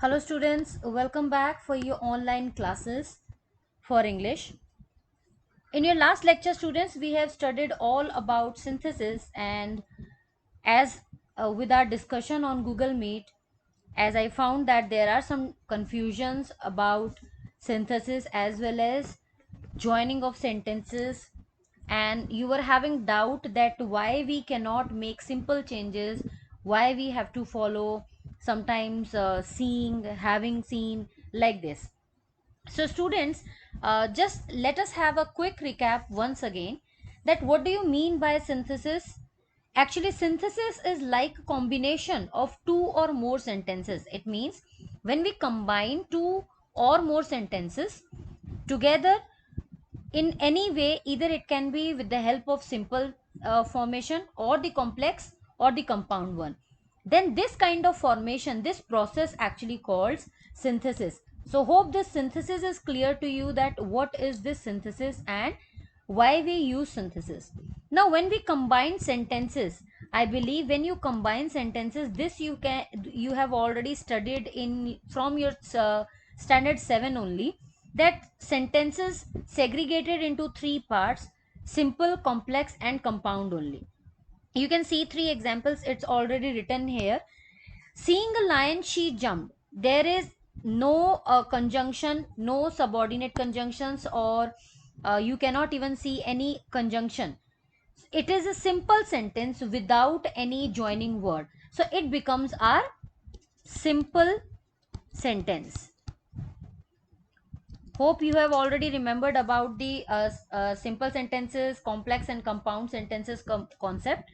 Hello students, welcome back for your online classes for English. In your last lecture students, we have studied all about synthesis, and as with our discussion on Google Meet, as I found that there are some confusions about synthesis as well as joining of sentences, and you were having doubt that why we cannot make simple changes, why we have to follow sometimes seeing, having seen, like this. So students, just let us have a quick recap once again, that what do you mean by synthesis. Actually, synthesis is like a combination of two or more sentences. It means when we combine two or more sentences together in any way, either it can be with the help of simple formation or the complex or the compound one, then this kind of formation, this process actually calls synthesis. So hope this synthesis is clear to you, that what is this synthesis and why we use synthesis. Now when we combine sentences, I believe when you combine sentences, this you have already studied in from your standard 7 only, that sentences segregated into three parts: simple, complex and compound only. You can see three examples, it's already written here. Seeing a lion, she jumped. There is no conjunction, no subordinate conjunctions, or you cannot even see any conjunction. It is a simple sentence without any joining word, so it becomes our simple sentence. Hope you have already remembered about the simple sentences, complex and compound sentences concept.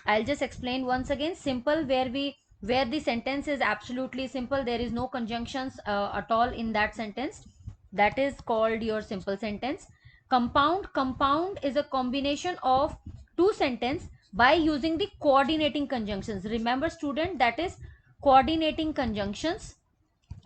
I'll just explain once again. Simple, where the sentence is absolutely simple, there is no conjunctions at all in that sentence, that is called your simple sentence. Compound is a combination of two sentence by using the coordinating conjunctions. Remember student, that is coordinating conjunctions.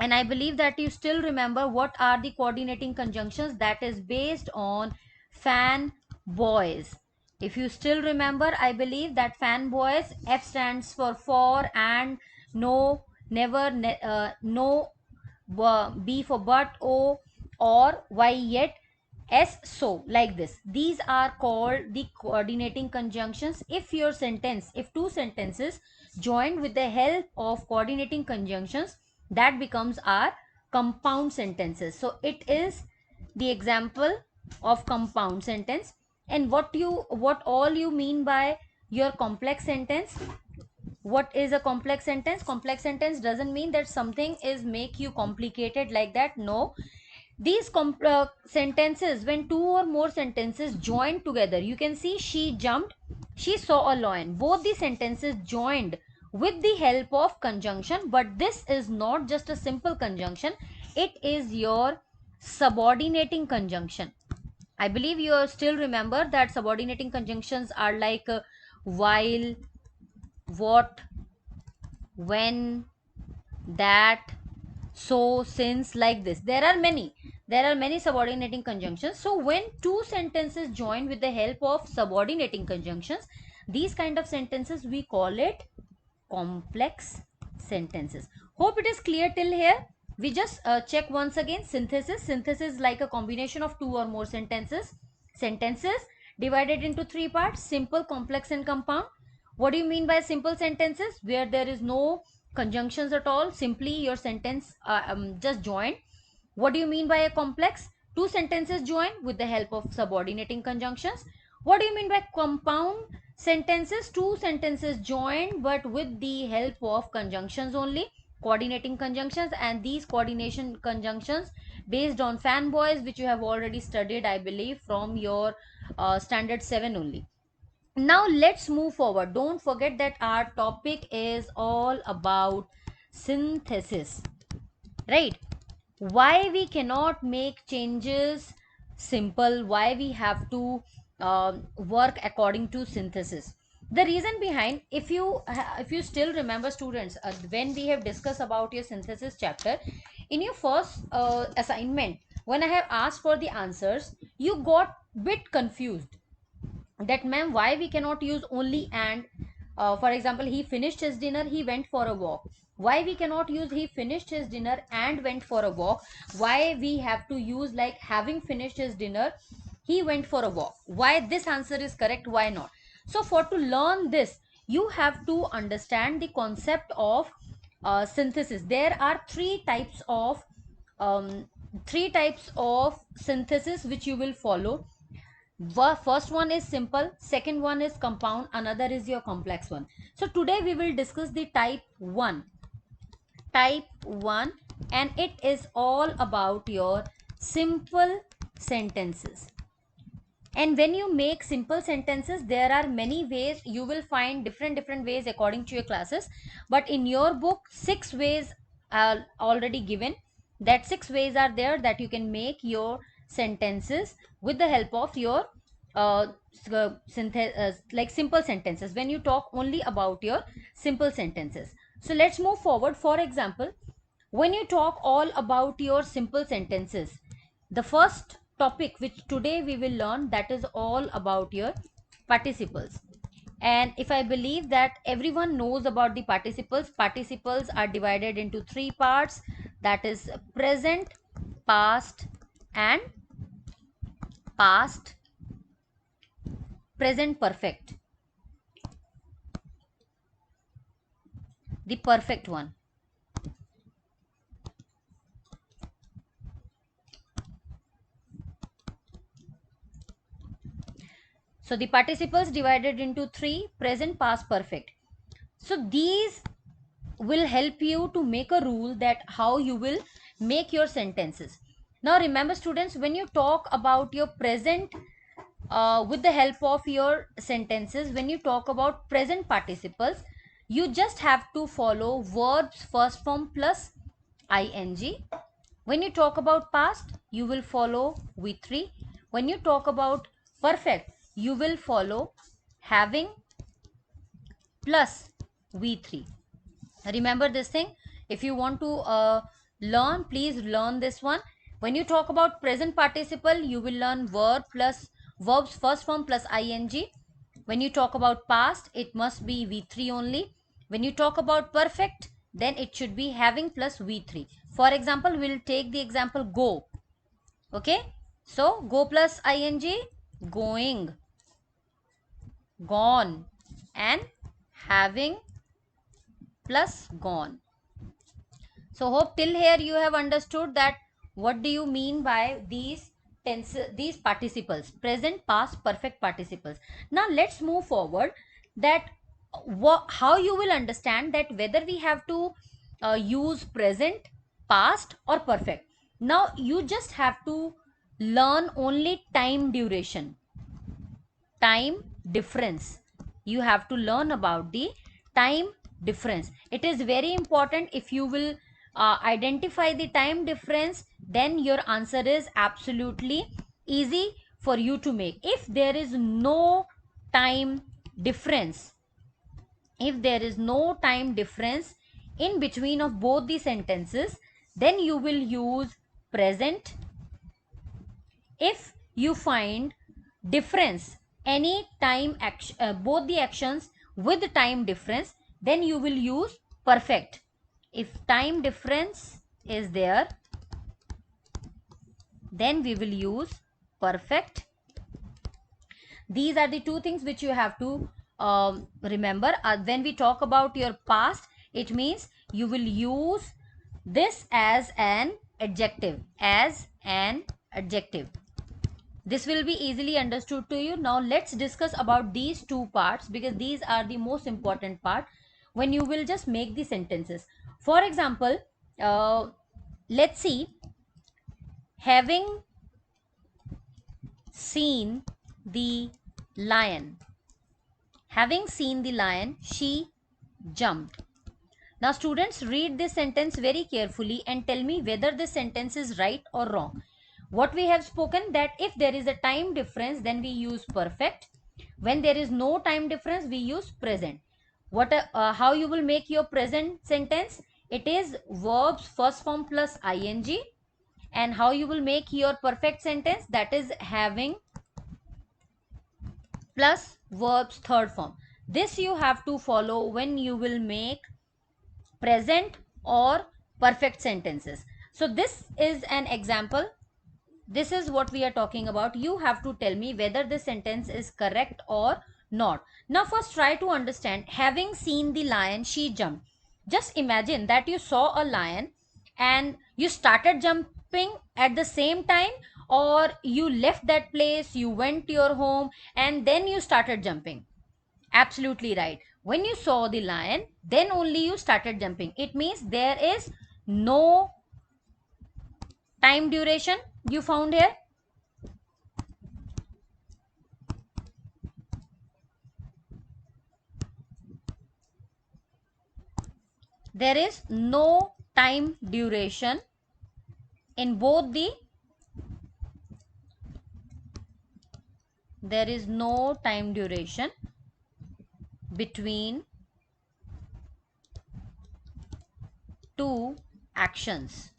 And I believe that you still remember what are the coordinating conjunctions, that is based on fan boys. If you still remember, I believe that fan boys, F stands for and, no, never, no, B for but, O, or Y yet, S so, like this. These are called the coordinating conjunctions. If your sentence, if two sentences joined with the help of coordinating conjunctions, that becomes our compound sentences. So it is the example of compound sentence. And what all you mean by your complex sentence? What is a complex sentence? Complex sentence doesn't mean that something is make you complicated, like that. No, these sentences, when two or more sentences join together, you can see she jumped, she saw a lion, both the sentences joined with the help of conjunction. But this is not just a simple conjunction, it is your subordinating conjunction. I believe you still remember that subordinating conjunctions are like while, what, when, that, so, since, like this. There are many subordinating conjunctions. So when two sentences join with the help of subordinating conjunctions, these kind of sentences we call it complex sentences. Hope it is clear till here. We just check once again. Synthesis like a combination of two or more sentences divided into three parts: simple, complex and compound. What do you mean by simple sentences? Where there is no conjunctions at all, simply your sentence just joined. What do you mean by a complex? Two sentences join with the help of subordinating conjunctions. What do you mean by compound sentences? Two sentences joined but with the help of conjunctions only, coordinating conjunctions. And these coordination conjunctions based on fanboys, which you have already studied, I believe, from your standard 7 only. Now let's move forward. Don't forget that our topic is all about synthesis, right? Why we cannot make changes simple, why we have to work according to synthesis. The reason behind, if you still remember students, when we have discussed about your synthesis chapter, in your first assignment, when I have asked for the answers, you got bit confused that, ma'am, why we cannot use only and, For example, he finished his dinner, he went for a walk. Why we cannot use he finished his dinner and went for a walk? Why we have to use like having finished his dinner, he went for a walk? Why this answer is correct, why not? So for to learn this, you have to understand the concept of synthesis. There are three types of synthesis which you will follow. First one is simple, second one is compound, another is your complex one. So today we will discuss the type 1, and it is all about your simple sentences. And when you make simple sentences, there are many ways. You will find different ways according to your classes, but in your book 6 ways are already given. That 6 ways are there that you can make your sentences with the help of your like simple sentences, when you talk only about your simple sentences. So let's move forward. For example, when you talk all about your simple sentences, the first topic which today we will learn, that is all about your participles. And if I believe that everyone knows about the participles are divided into three parts, that is present, past, and past present perfect, the perfect one. So the participles divided into three: present, past, perfect. So these will help you to make a rule that how you will make your sentences. Now remember students, when you talk about your present with the help of your sentences, when you talk about present participles, you just have to follow verbs first form plus ing. When you talk about past, you will follow v3. When you talk about perfect, you will follow having plus v3. Remember this thing. If you want to learn, please learn this one. When you talk about present participle, you will learn verbs first form plus ing. When you talk about past, it must be v3 only. When you talk about perfect, then it should be having plus v3. For example, we'll take the example go. Okay, so go plus ing, going, gone, and having plus gone. So hope till here you have understood that what do you mean by these these participles, present, past, perfect participles. Now let's move forward, that how you will understand that whether we have to use present, past, or perfect. Now you just have to learn only time duration, time difference. You have to learn about the time difference. It is very important. If you will identify the time difference, then your answer is absolutely easy for you to make. If there is no time difference, if there is no time difference in between of both the sentences, then you will use present. If you find difference, any time action, both the actions with time difference, then you will use perfect. If time difference is there, then we will use perfect. These are the two things which you have to remember. When we talk about your past, it means you will use this as an adjective, This will be easily understood to you. Now let's discuss about these two parts, because these are the most important part when you will just make the sentences. For example, let's see, having seen the lion. Having seen the lion, she jumped. Now students, read this sentence very carefully and tell me whether this sentence is right or wrong. What we have spoken, that if there is a time difference, then we use perfect. When there is no time difference, we use present. How you will make your present sentence? It is verbs first form plus ing. And how you will make your perfect sentence? That is having plus verbs third form. This you have to follow when you will make present or perfect sentences. So this is an example. This is what we are talking about. You have to tell me whether this sentence is correct or not. Now first try to understand. Having seen the lion, she jumped. Just imagine that you saw a lion and you started jumping at the same time, or you left that place, you went to your home and then you started jumping. Absolutely right. When you saw the lion, then only you started jumping. It means there is no time duration you found here. There is no time duration in both the, there is no time duration between two actions.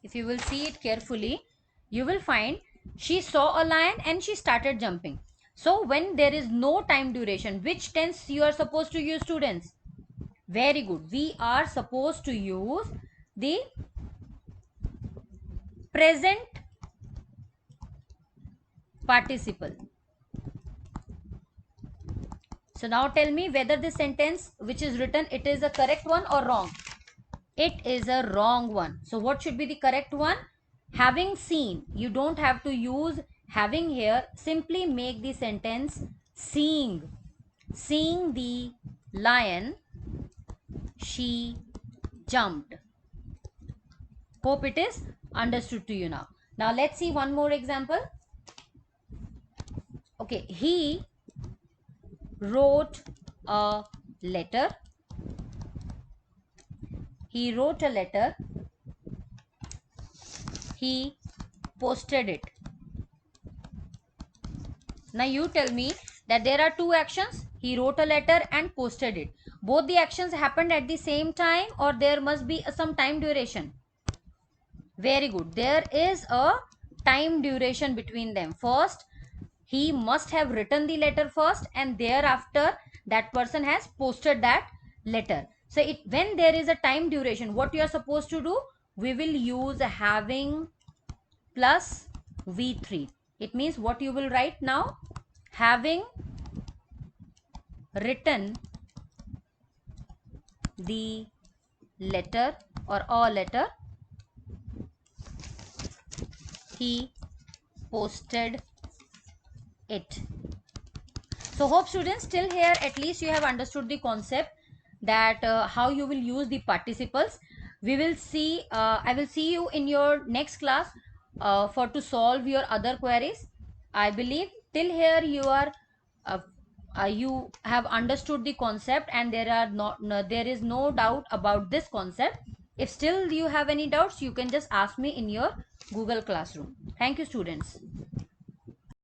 If you will see it carefully, you will find she saw a lion and she started jumping. So when there is no time duration, which tense you are supposed to use, students? Very good. We are supposed to use the present participle. So now tell me whether this sentence which is written, it is a correct one or wrong. It is a wrong one. So what should be the correct one? Having seen. You don't have to use having here. Simply make the sentence seeing. Seeing the lion, she jumped. Hope it is understood to you now. Now let's see one more example. Okay, he wrote a letter. He wrote a letter. He posted it. Now you tell me that there are two actions. He wrote a letter and posted it. Both the actions happened at the same time, or there must be some time duration? Very good. There is a time duration between them. First, he must have written the letter first, and thereafter that person has posted that letter. So when there is a time duration, what you are supposed to do? We will use having plus V3. It means what you will write now? Having written the letter or a letter, he posted it. So hope students till here at least you have understood the concept that how you will use the participles. We will see, I will see you in your next class for to solve your other queries. I believe till here you are uh, you have understood the concept, and there are there is no doubt about this concept. If still you have any doubts, you can just ask me in your Google Classroom. Thank you, students.